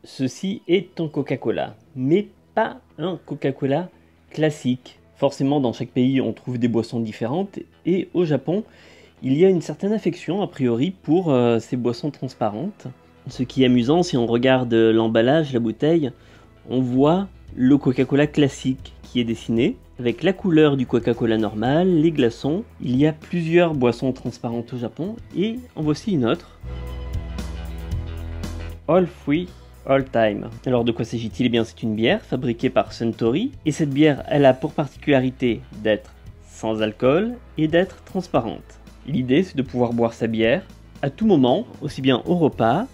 Ceci est un Coca-Cola, mais pas un Coca-Cola classique. Forcément, dans chaque pays, on trouve des boissons différentes, et au Japon, il y a une certaine affection, a priori, pour ces boissons transparentes. Ce qui est amusant, si on regarde l'emballage, la bouteille, on voit le Coca-Cola classique qui est dessiné, avec la couleur du Coca-Cola normal, les glaçons. Il y a plusieurs boissons transparentes au Japon, et en voici une autre. All Free All Time. Alors de quoi s'agit-il? Eh bien c'est une bière fabriquée par Suntory, et cette bière elle a pour particularité d'être sans alcool et d'être transparente. L'idée c'est de pouvoir boire sa bière à tout moment, aussi bien au repas,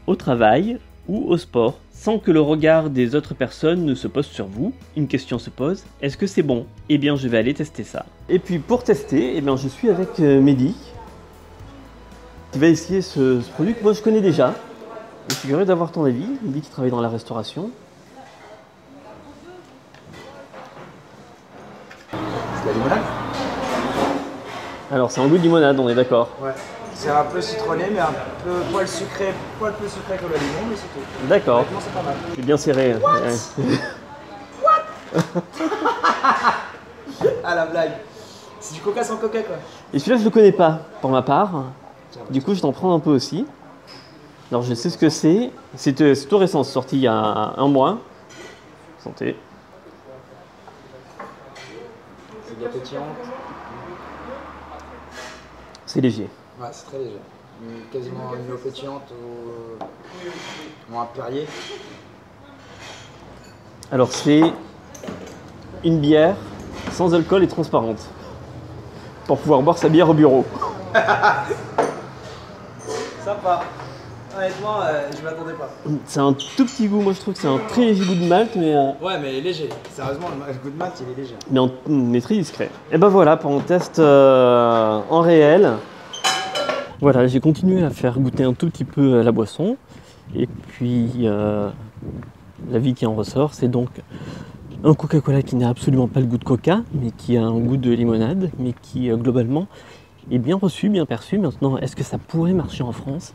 au travail ou au sport, sans que le regard des autres personnes ne se pose sur vous. Une question se pose, est-ce que c'est bon? Eh bien je vais aller tester ça. Et puis pour tester, eh bien, je suis avec Mehdi, qui va essayer ce produit que moi je connais déjà. Je suis curieux d'avoir ton avis, Mehdi qui travaille dans la restauration. C'est la limonade? Alors c'est un goût de limonade, on est d'accord? Ouais. C'est un peu citronné, mais un peu poil sucré, poil plus sucré que le limon, mais c'est tout. D'accord. Honnêtement, c'est pas mal. Je suis bien serré. Ah la blague. C'est du coca sans coca quoi. Et celui-là je le connais pas, pour ma part. Du coup je t'en prends un peu aussi. Alors je sais ce que c'est. C'est tout récent, c'est sorti il y a un mois. Santé. C'est de la pétillante. C'est léger. Ouais, c'est très léger. Quasiment une eau pétillante ou un Perrier. Alors c'est une bière sans alcool et transparente. Pour pouvoir boire sa bière au bureau. Sympa. Honnêtement, je m'attendais pas. C'est un tout petit goût, moi je trouve que c'est un très léger goût de malt, mais Ouais, mais léger. Sérieusement, le goût de malt, il est léger. mais très discret. Et ben voilà, pour un test en réel. Voilà, j'ai continué à faire goûter un tout petit peu la boisson. Et puis, l'avis qui en ressort, c'est donc un Coca-Cola qui n'a absolument pas le goût de coca, mais qui a un goût de limonade, mais qui globalement est bien reçu, bien perçu. Maintenant, est-ce que ça pourrait marcher en France?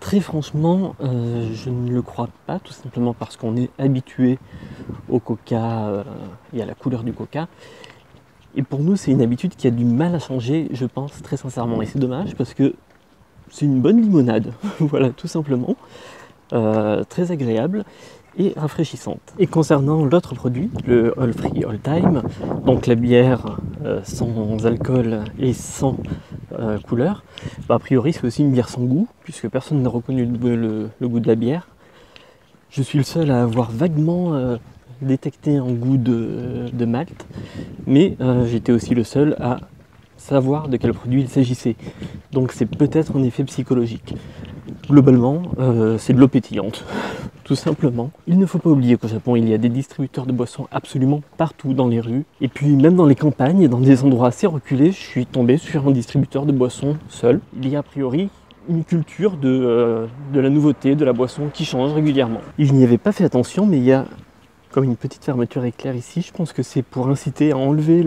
Très franchement, je ne le crois pas, tout simplement parce qu'on est habitué au coca et à la couleur du coca. Et pour nous, c'est une habitude qui a du mal à changer, je pense, très sincèrement. Et c'est dommage parce que c'est une bonne limonade, voilà, tout simplement. Très agréable et rafraîchissante. Et concernant l'autre produit, le All Free All Time, donc la bière sans alcool et sans couleur, bah, a priori c'est aussi une bière sans goût, puisque personne n'a reconnu le goût de la bière. Je suis le seul à avoir vaguement détecté un goût de malt, mais j'étais aussi le seul à savoir de quel produit il s'agissait. Donc c'est peut-être un effet psychologique. Globalement, c'est de l'eau pétillante, tout simplement. Il ne faut pas oublier qu'au Japon, il y a des distributeurs de boissons absolument partout dans les rues. Et puis même dans les campagnes, dans des endroits assez reculés, je suis tombé sur un distributeur de boissons seul. Il y a a priori une culture de la nouveauté, de la boisson qui change régulièrement. Et je n'y avais pas fait attention, mais il y a comme une petite fermeture éclair ici. Je pense que c'est pour inciter à enlever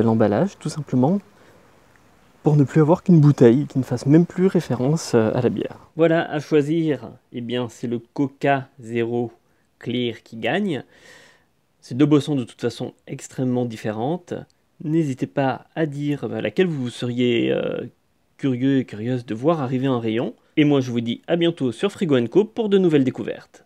l'emballage, tout simplement, pour ne plus avoir qu'une bouteille qui ne fasse même plus référence à la bière. Voilà, à choisir, eh bien c'est le Coca Zero Clear qui gagne. Ces deux boissons de toute façon extrêmement différentes. N'hésitez pas à dire laquelle vous seriez curieux et curieuse de voir arriver en rayon. Et moi je vous dis à bientôt sur Frigo & Co pour de nouvelles découvertes.